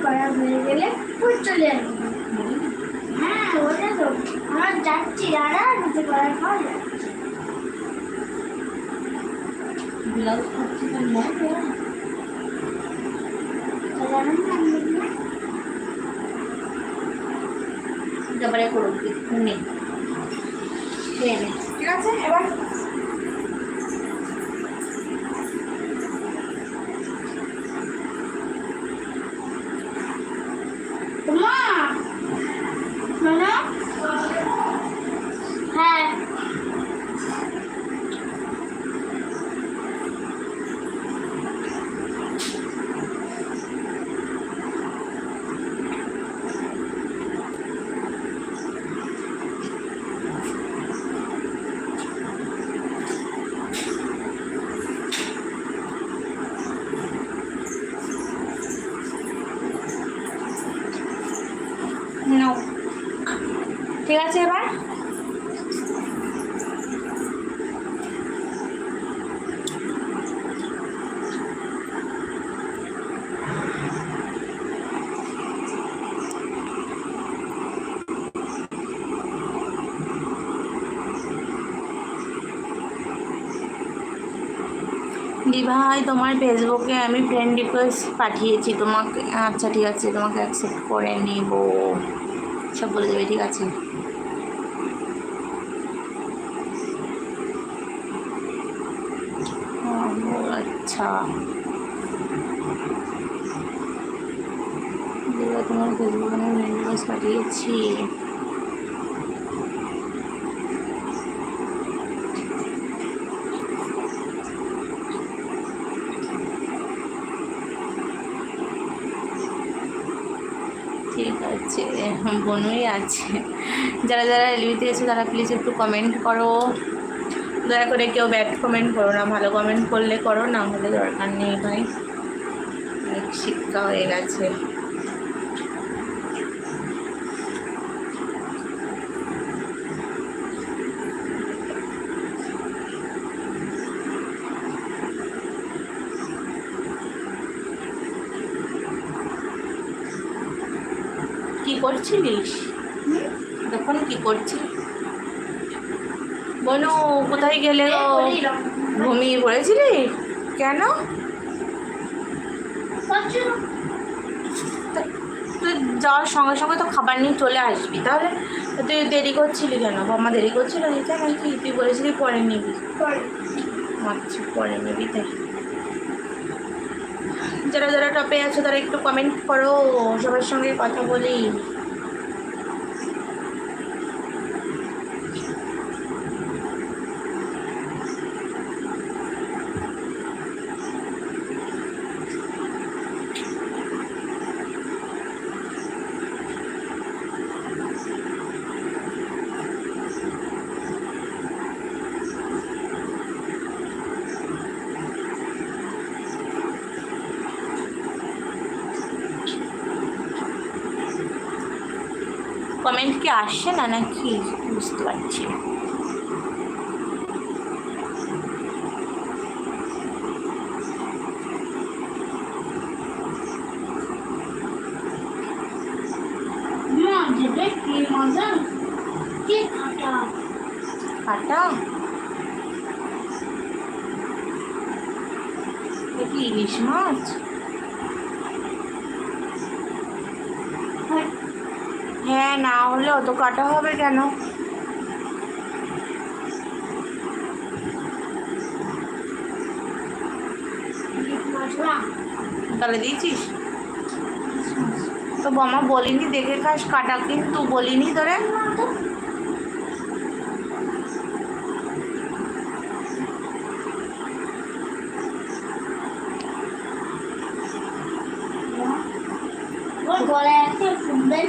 করা হয়ে গেলে চলে আসবে। হ্যাঁ ওটা তো আমার যাচ্ছি দাঁড়া, রুটি করার পর ব্লাউজ করছি তারপরে করো নেই। ঠিক আছে, এবার হ্যাঁ ঠিক আছে। এবার দি ভাই তোমার ফেসবুকে আমি ফ্রেন্ড রিকোয়েস্ট পাঠিয়েছি তোমাকে। আচ্ছা ঠিক আছে, তোমাকে অ্যাকসেপ্ট করে নেব, সব বলে দেবে। ঠিক আছে, আচ্ছা তোমার ফেসবুকে আমি ফ্রেন্ড রিকোয়েস্ট পাঠিয়েছি। ঠিক আছে, বনুই আছে। যারা যারা এলবিতে এসে তারা প্লিজ একটু কমেন্ট করো, দয়া করে কেউ ব্যাড কমেন্ট করো না, ভালো কমেন্ট করলে করো, না হলে দরকার নেই ভাই, অনেক শিক্ষা হয়ে গেছে। কি করছিলিস তখন, কি করছিস? বনু কোথায় গেলে গো? ঘুমিয়ে পড়েছিলি কেন? তুই যাওয়ার সঙ্গে সঙ্গে তো খাবার নিয়ে চলে আসবি, তাহলে তুই দেরি করছিলি কেন? বাবা দেরি করছিল নিতে নাকি? তুই বলেছিলি পরে নিবি। আচ্ছা পরে নিবি তাই। যারা যারা টপে আছো তারা একটু কমেন্ট করো, সবার সঙ্গে কথা বলি। কমেন্ট কি আসছে না নাকি বুঝতে পারছি না। কাটা কি ইলিশ মাছ? হ্যাঁ, না হলে অত কাটা হবে কেন? তাহলে দিয়েছিস তো? বোমা বলিনি দেখে খাস কাটা, কিন্তু বলিনি তোরে। গলায় একটা কুন্ডাই